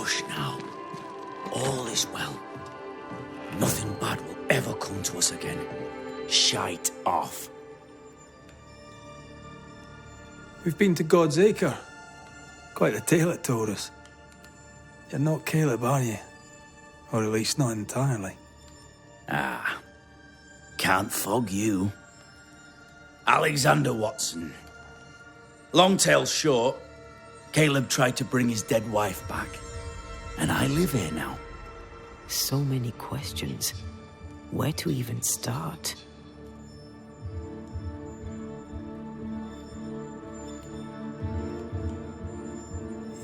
Hush now. All is well. Nothing bad will ever come to us again. Shite off. We've been to God's Acre. Quite a tale it told us. You're not Caleb, are you? Or at least not entirely. Ah, can't fog you. Alexander Watson. Long tale short, Caleb tried to bring his dead wife back. And I live here now. So many questions. Where to even start?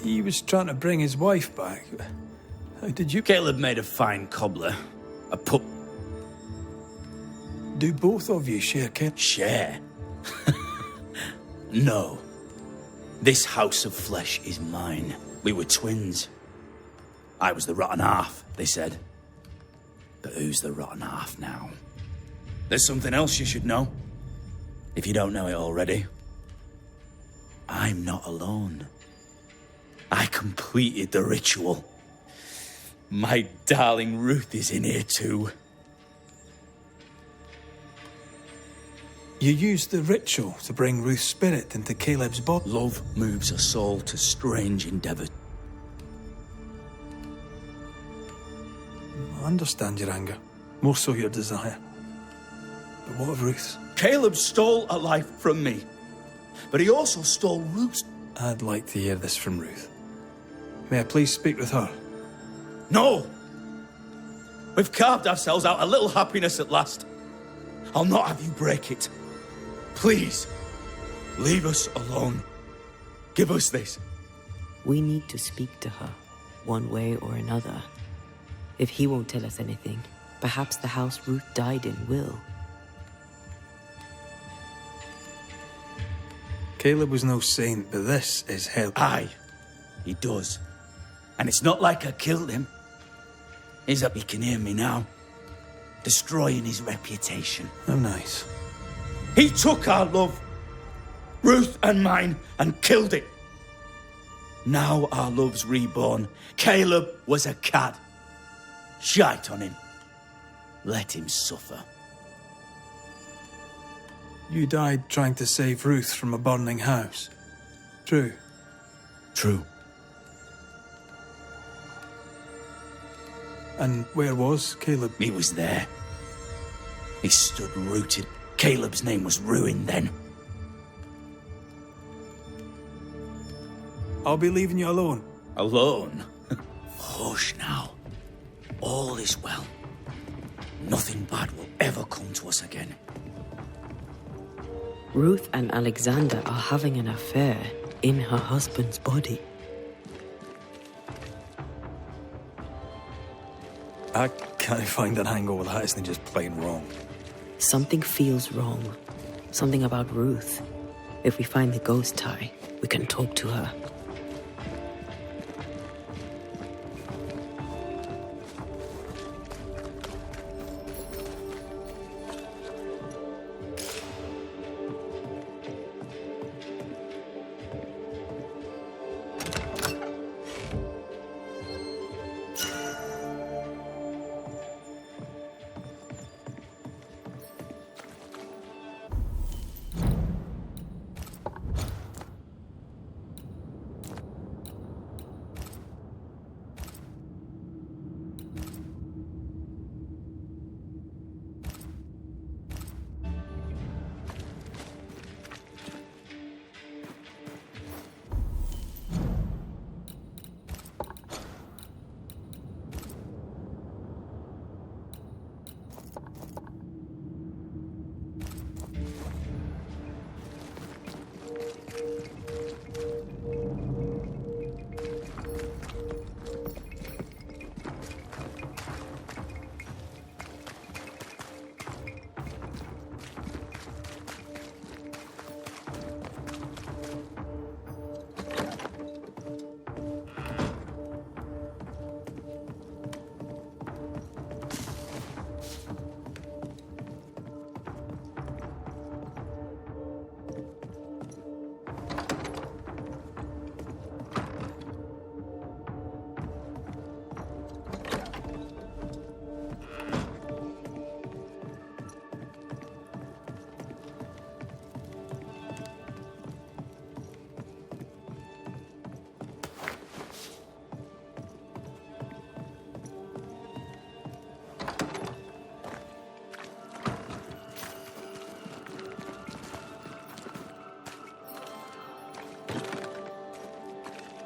He was trying to bring his wife back. How did you... Caleb made a fine cobbler. A pup. Do both of you share Caleb? Share? No. This house of flesh is mine. We were twins. I was the rotten half, they said. But who's the rotten half now? There's something else you should know. If you don't know it already. I'm not alone. I completed the ritual. My darling Ruth is in here too. You used the ritual to bring Ruth's spirit into Caleb's body? Love moves a soul to strange endeavors. I understand your anger. More so your desire. But what of Ruth's? Caleb stole a life from me. But he also stole Ruth's. I'd like to hear this from Ruth. May I please speak with her? No! We've carved ourselves out a little happiness at last. I'll not have you break it. Please, leave us alone. Give us this. We need to speak to her, one way or another. If he won't tell us anything, perhaps the house Ruth died in will. Caleb was no saint, but this is hell. Aye, he does. And it's not like I killed him. He's up, he can hear me now. Destroying his reputation. Oh, nice. He took our love, Ruth and mine, and killed it. Now our love's reborn. Caleb was a cad. Shite on him. Let him suffer. You died trying to save Ruth from a burning house. True. True. And where was Caleb? He was there. He stood rooted. Caleb's name was ruined then. I'll be leaving you alone. Alone? Hush now. All is well. Nothing bad will ever come to us again. Ruth and Alexander are having an affair in her husband's body. I can't find an angle with that isn't just plain wrong. Something feels wrong. Something about Ruth. If we find the ghost tie, we can talk to her.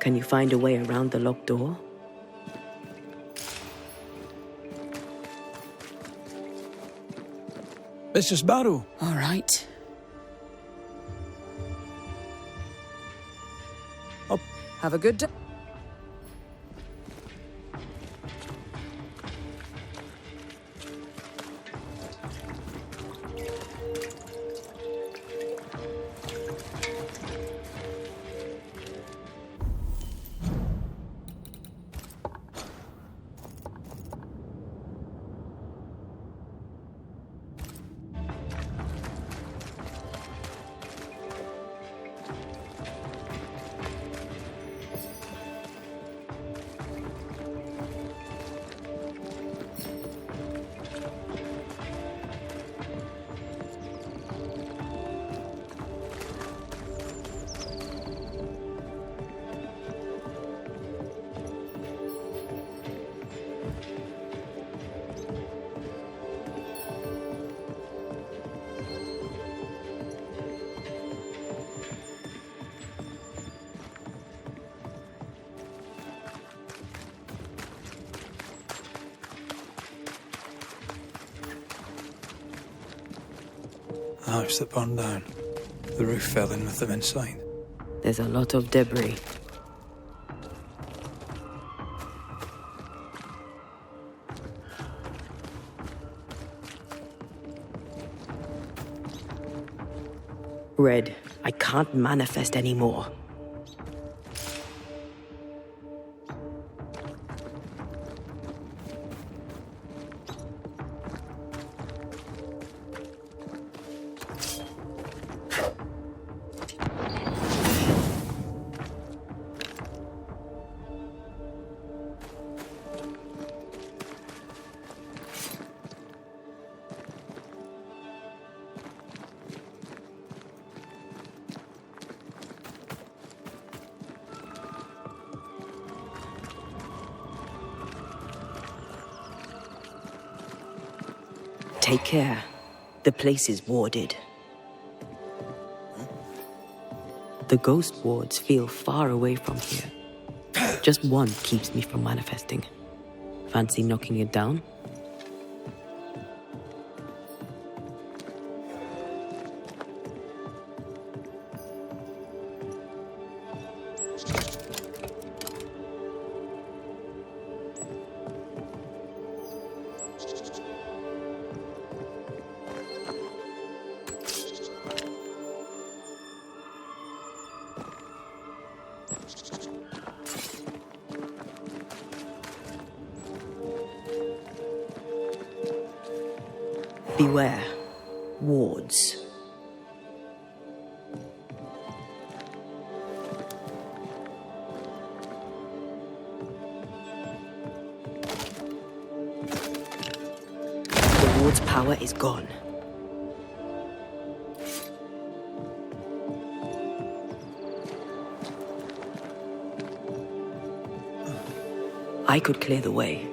Can you find a way around the locked door? Mr. Sparrow. All right. Up. Have a good day. The house that burned down. The roof fell in with them inside. There's a lot of debris. Red, I can't manifest anymore. Take care. The place is warded. The ghost wards feel far away from here. Just one keeps me from manifesting. Fancy knocking it down? Beware. Wards. The ward's power is gone. I could clear the way.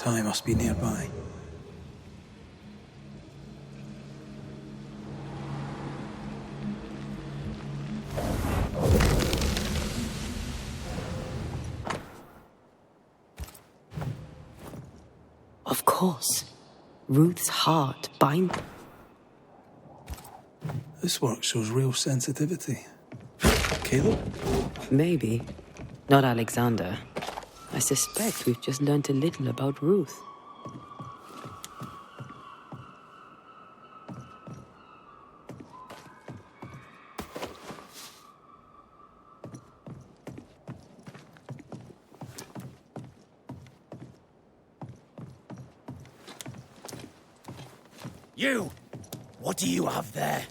Eye must be nearby. Of course. Ruth's heart bind... This work shows real sensitivity. Caleb? Maybe. Not Alexander. I suspect we've just learned a little about Ruth. You! What do you have there?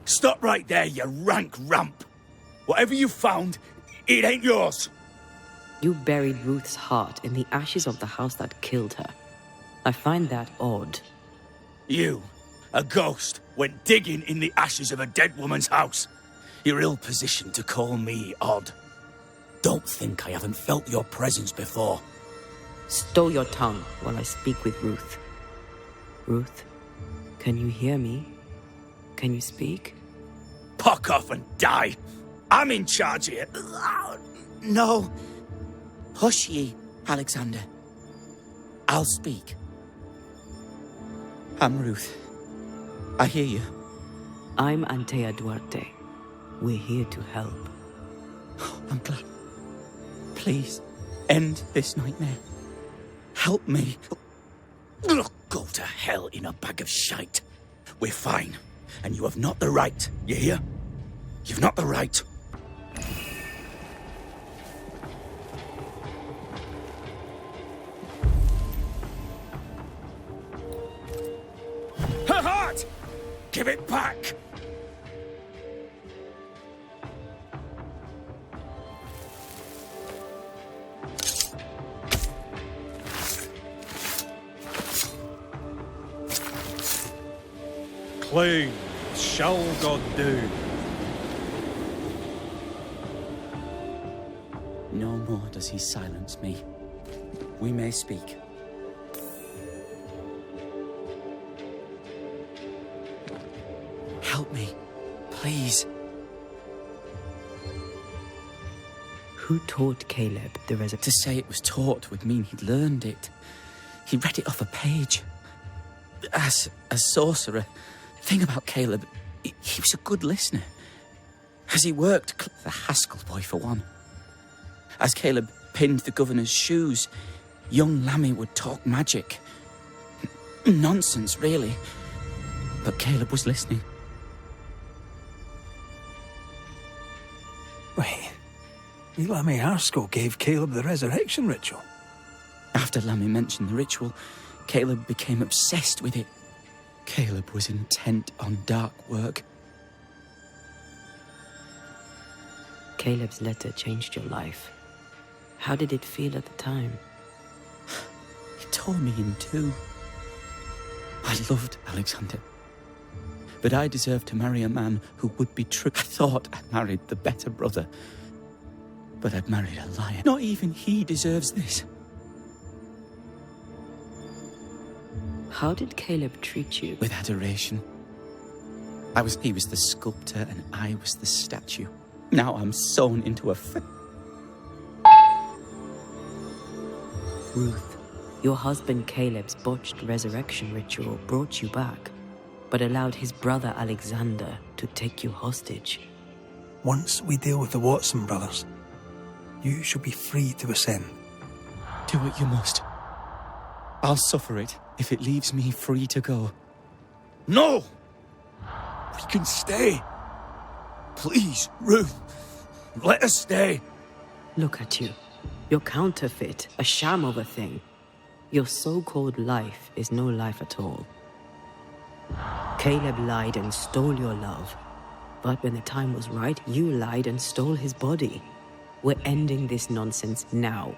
Stop right there, you rank rump! Whatever you found, it ain't yours! You buried Ruth's heart in the ashes of the house that killed her. I find that odd. You, a ghost, went digging in the ashes of a dead woman's house. You're ill-positioned to call me odd. Don't think I haven't felt your presence before. Stow your tongue while I speak with Ruth. Ruth, can you hear me? Can you speak? Puck off and die! I'm in charge here. No. Hush ye, Alexander. I'll speak. I'm Ruth. I hear you. I'm Antea Duarte. We're here to help. I'm glad. Please, end this nightmare. Help me. Go to hell in a bag of shite. We're fine, and you have not the right, you hear? You've not the right. Her heart! Give it back! Clean shall God do. No more does he silence me. We may speak. Help me, please. Who taught Caleb the To resurrection? say it was taught would mean he'd learned it. He read it off a page. As a sorcerer, the thing about Caleb, he was a good listener. As he worked, the Haskell boy for one. As Caleb pinned the governor's shoes, young Lammy would talk magic. Nonsense, really. But Caleb was listening. Wait. Lammy Haskell gave Caleb the resurrection ritual. After Lammy mentioned the ritual, Caleb became obsessed with it. Caleb was intent on dark work. Caleb's letter changed your life. How did it feel at the time? It tore me in two. I loved Alexander. But I deserved to marry a man who would be true. I thought I married the better brother. But I'd married a liar. Not even he deserves this. How did Caleb treat you? With adoration. He was the sculptor and I was the statue. Now I'm sewn into a Ruth, your husband Caleb's botched resurrection ritual brought you back, but allowed his brother Alexander to take you hostage. Once we deal with the Watson brothers, you shall be free to ascend. Do what you must. I'll suffer it if it leaves me free to go. No! We can stay. Please, Ruth, let us stay. Look at you. You're counterfeit, a sham of a thing. Your so-called life is no life at all. Caleb lied and stole your love. But when the time was right, you lied and stole his body. We're ending this nonsense now.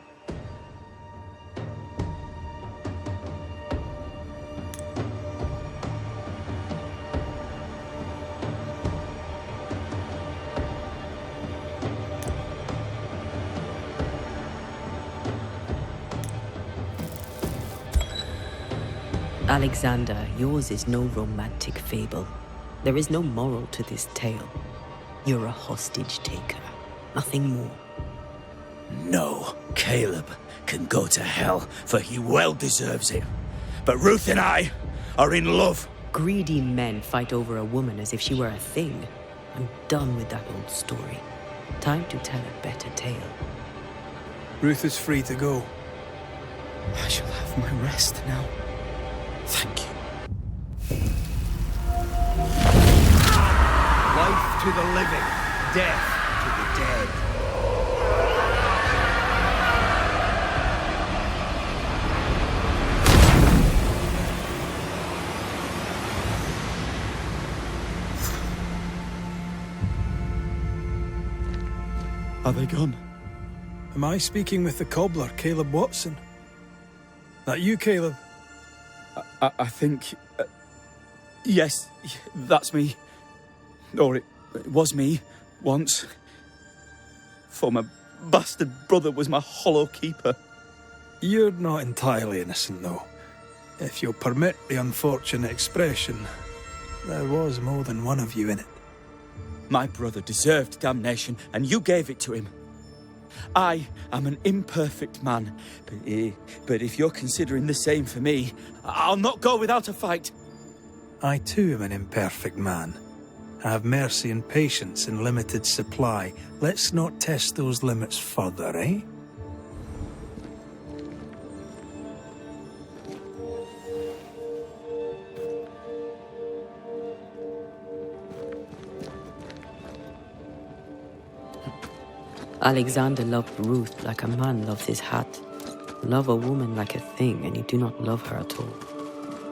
Alexander, yours is no romantic fable. There is no moral to this tale. You're a hostage taker, nothing more. No, Caleb can go to hell, for he well deserves it. But Ruth and I are in love. Greedy men fight over a woman as if she were a thing. I'm done with that old story. Time to tell a better tale. Ruth is free to go. I shall have my rest now. Thank you. Life to the living, death to the dead. Are they gone? Am I speaking with the cobbler, Caleb Watson? That you, Caleb? I think... yes, that's me. Or it was me, once. For my bastard brother was my hollow keeper. You're not entirely innocent, though. If you'll permit the unfortunate expression, there was more than one of you in it. My brother deserved damnation, and you gave it to him. I am an imperfect man, but if you're considering the same for me, I'll not go without a fight. I too am an imperfect man. I have mercy and patience in limited supply. Let's not test those limits further, eh? Alexander loved Ruth like a man loves his hat. Love a woman like a thing, and you do not love her at all.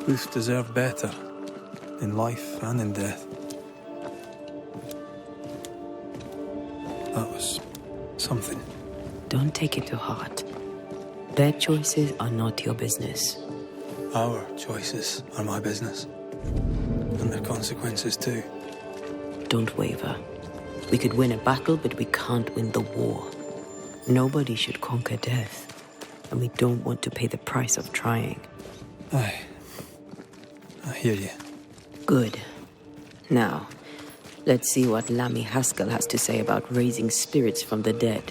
Ruth deserved better, in life and in death. That was something. Don't take it to heart. Their choices are not your business. Our choices are my business. And their consequences too. Don't waver. We could win a battle, but we can't win the war. Nobody should conquer death, and we don't want to pay the price of trying. Aye. I hear you. Good. Now, let's see what Lammy Haskell has to say about raising spirits from the dead.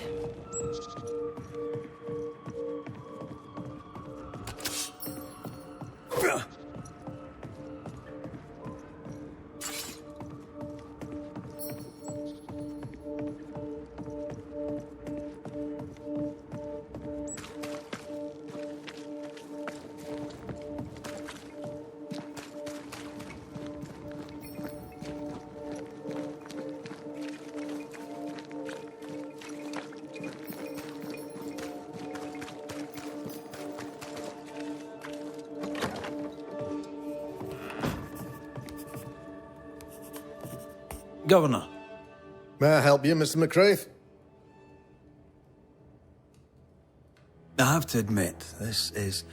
Governor. May I help you, Mr. McCraith? I have to admit, this is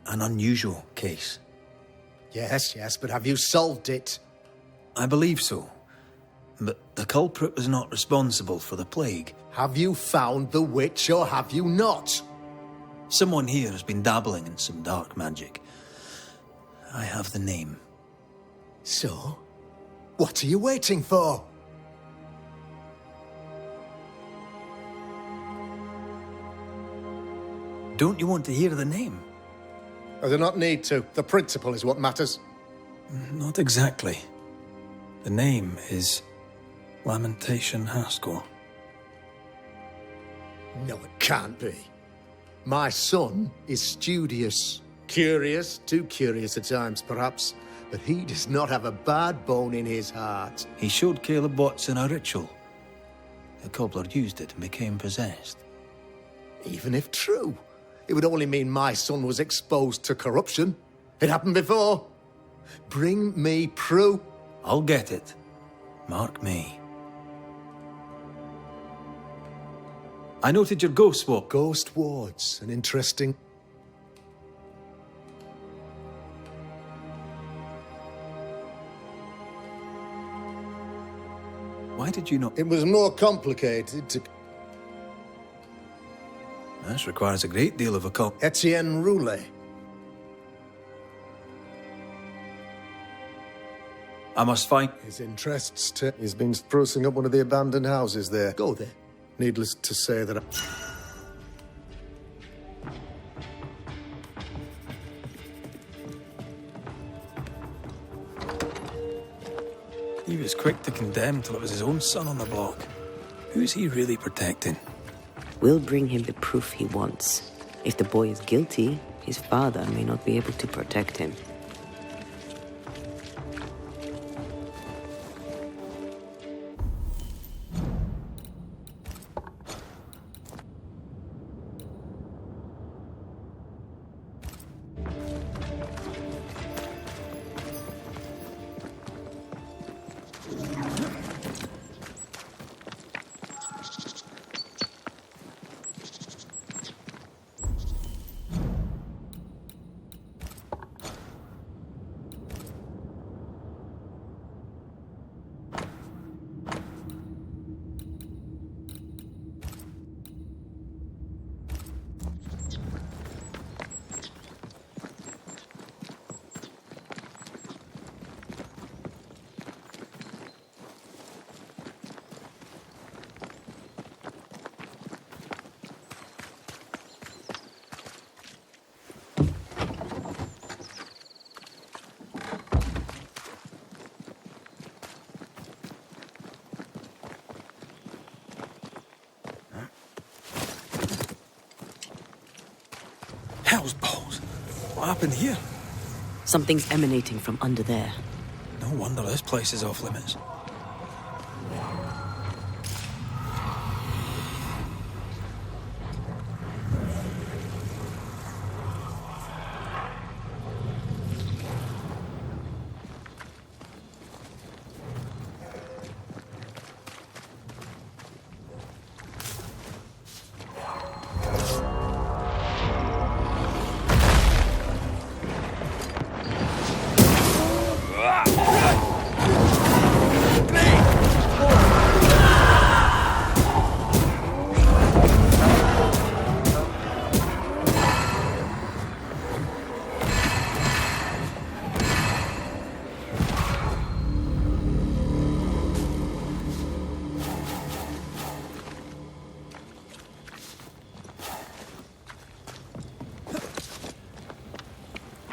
an unusual case. Yes, but have you solved it? I believe so. But the culprit was not responsible for the plague. Have you found the witch or have you not? Someone here has been dabbling in some dark magic. I have the name. So? What are you waiting for? Don't you want to hear the name? I do not need to. The principle is what matters. Not exactly. The name is Lamentation Haskell. No, it can't be. My son is studious. Curious, too curious at times, perhaps. But he does not have a bad bone in his heart. He showed Caleb Watson a ritual. The cobbler used it and became possessed. Even if true, it would only mean my son was exposed to corruption. It happened before. Bring me proof. I'll get it. Mark me. I noted your ghost walk. Ghost wards, an interesting... Why did you not... It was more complicated to... This requires a great deal of Etienne Roulet. I must find... His interests He's been sprucing up one of the abandoned houses there. Go there. Needless to say that He was quick to condemn till it was his own son on the block. Who's he really protecting? We'll bring him the proof he wants. If the boy is guilty, his father may not be able to protect him. Hell's balls. What happened here? Something's emanating from under there. No wonder this place is off limits.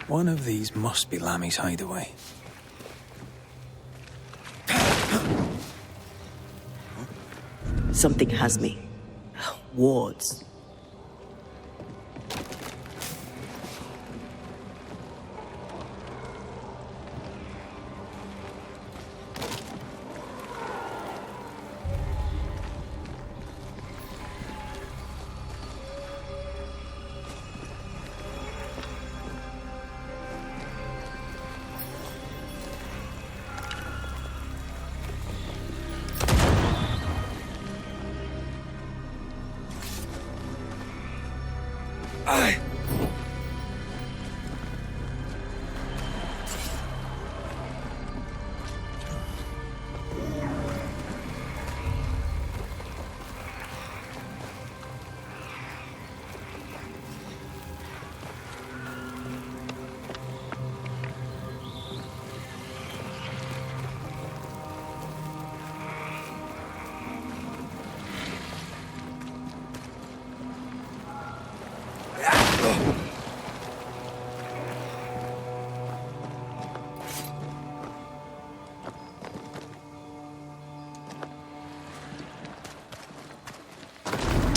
One of these must be Lammy's hideaway. Something has me. Wards.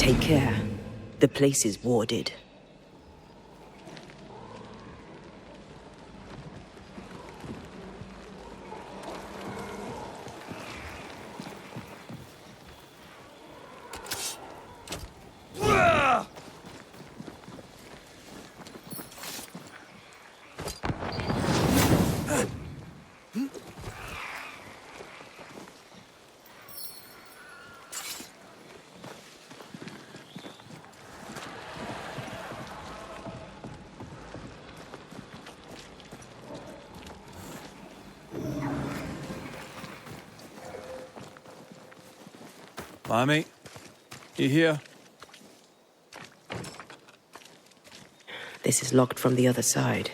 Take care. The place is warded. Lammy, you here? This is locked from the other side.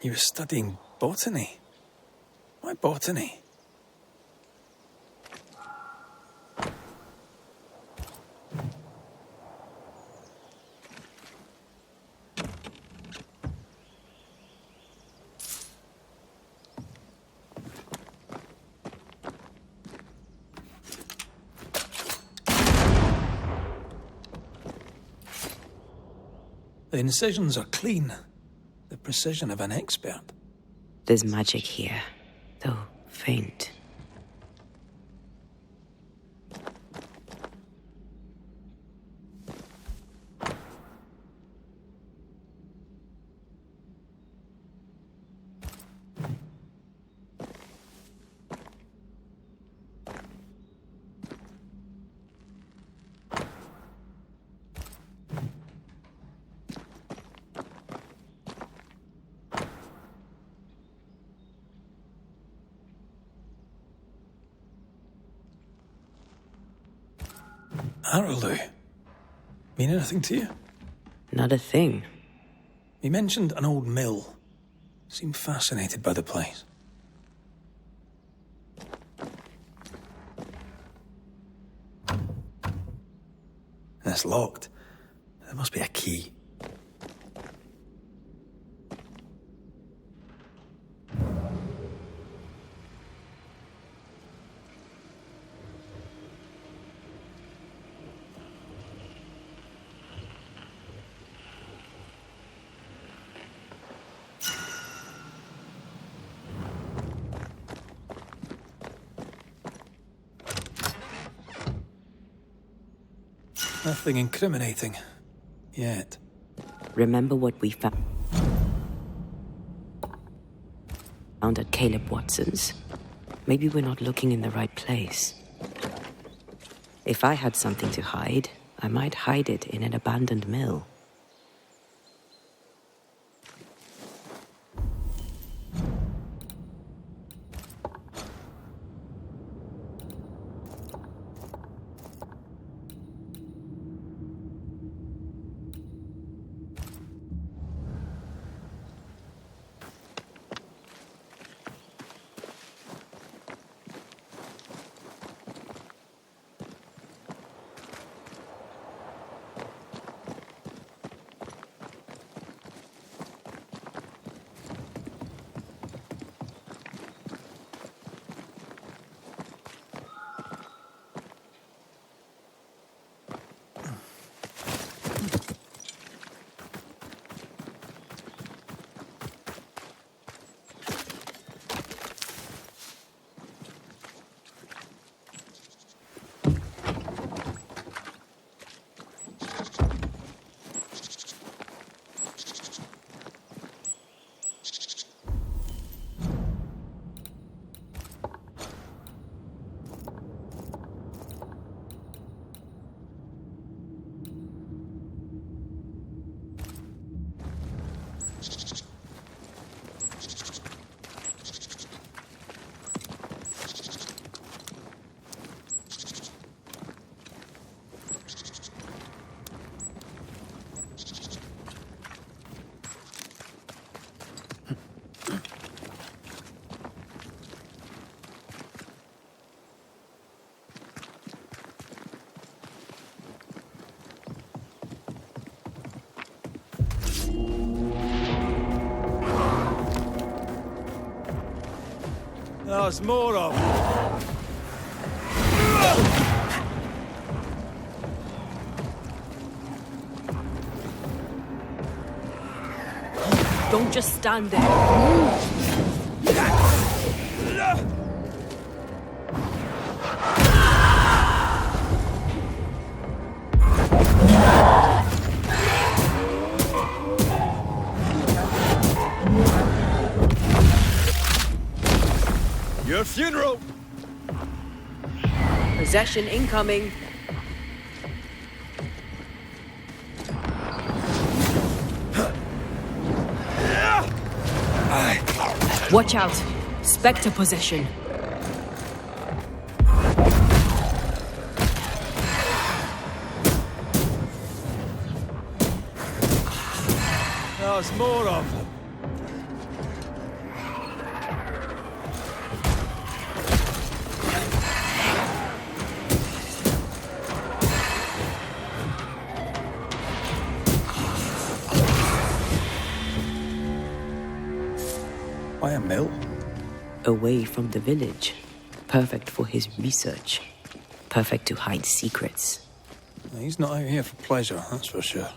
He was studying botany. Why botany? The incisions are clean. The precision of an expert. There's magic here, though faint. Arrowloo. Mean anything to you? Not a thing. He mentioned an old mill. Seemed fascinated by the place. It's locked. There must be a key. Nothing incriminating. Yet. Remember what we found at Caleb Watson's? Maybe we're not looking in the right place. If I had something to hide, I might hide it in an abandoned mill. There's more of. Don't just stand there. Your funeral! Possession incoming. Watch out. Spectre possession. There's more of them. Why a mill? Away from the village. Perfect for his research. Perfect to hide secrets. He's not out here for pleasure, that's for sure.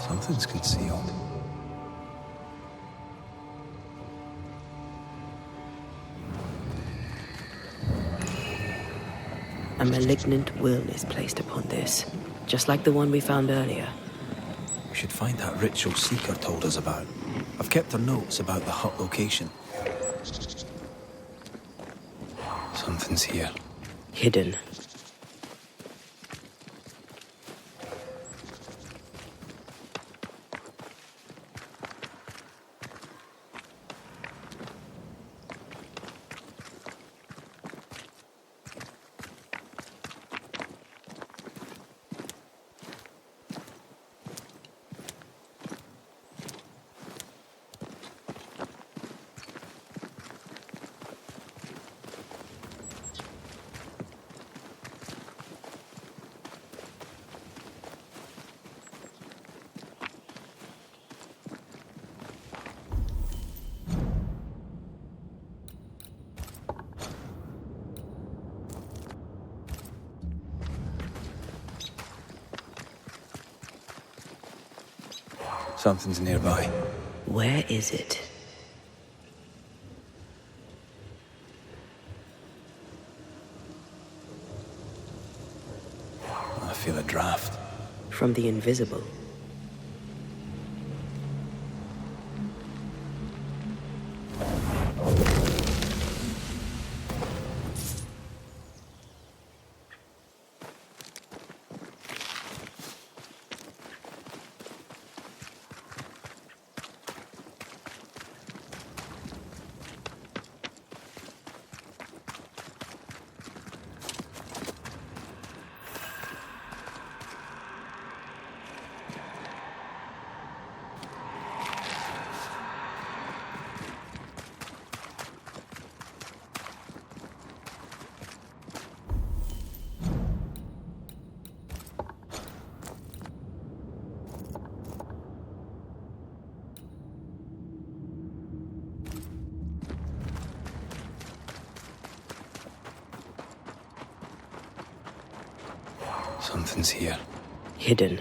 Something's concealed. A malignant will is placed upon this, just like the one we found earlier. We should find that ritual Seeker told us about. I've kept her notes about the hut location. Something's here. Hidden. Something's nearby. Where is it? I feel a draft. From the invisible. Something's here. Hidden.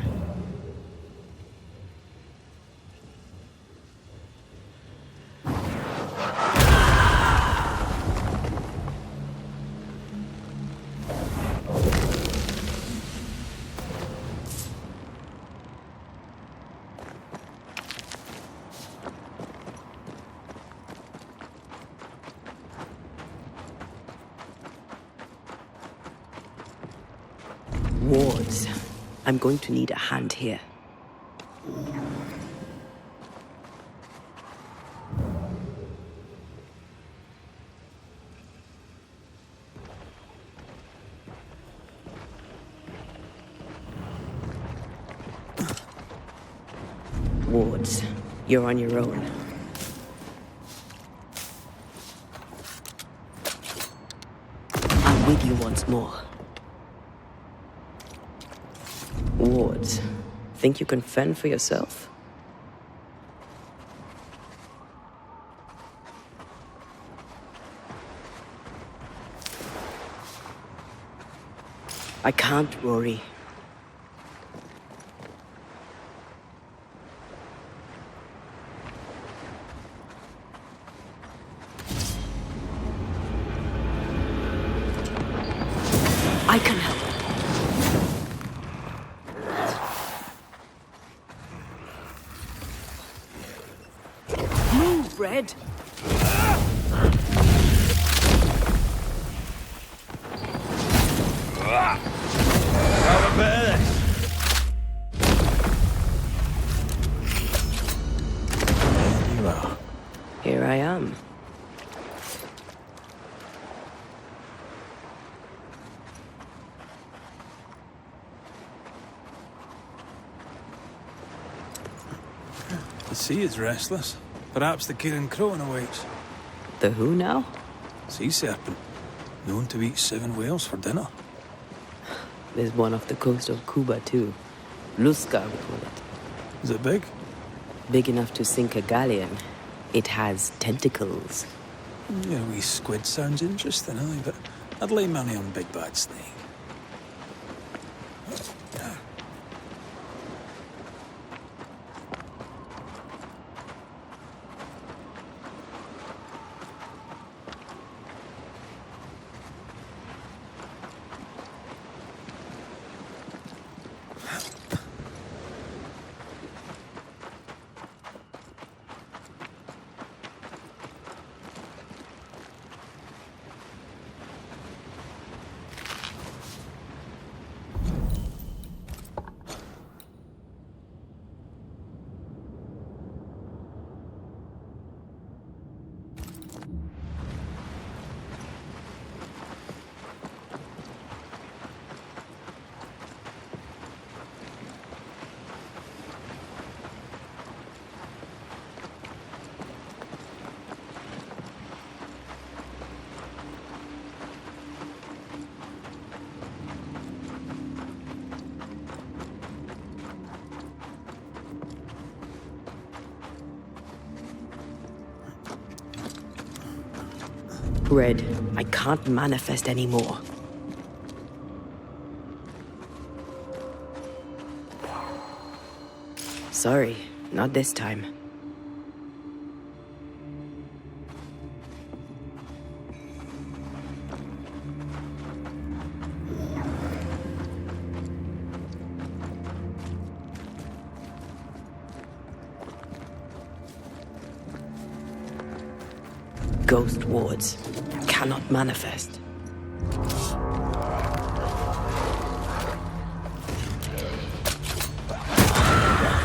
Wards. I'm going to need a hand here. Wards, you're on your own. I'm with you once more. Wards, think you can fend for yourself? I can't, Rory. I can help. Move, Red. Have a bit of this. There you are. Here I am. The sea is restless. Perhaps the Kieran Croton awaits. The who now? Sea serpent. Known to eat 7 whales for dinner. There's one off the coast of Cuba, too. Lusca, we call it. Is it big? Big enough to sink a galleon. It has tentacles. Yeah, wee squid sounds interesting, aye, but I'd lay money on big bad snake. Red, I can't manifest anymore. Sorry, not this time. Ghost wards cannot manifest.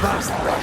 Bastard!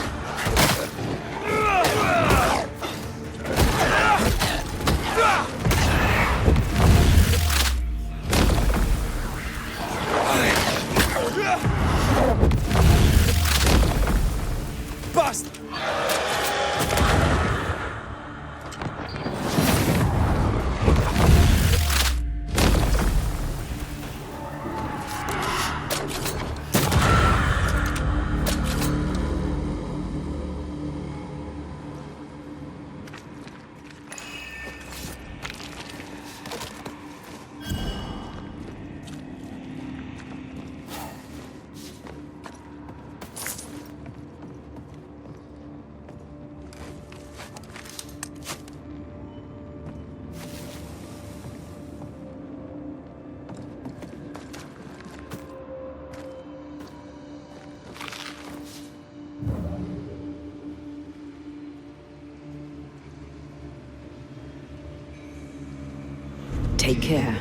Take care.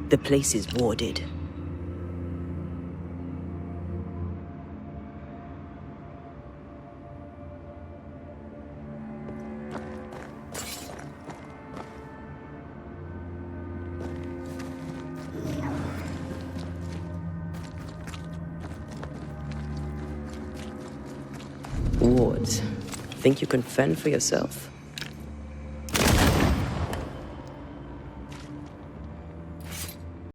The place is warded. Wards, think you can fend for yourself?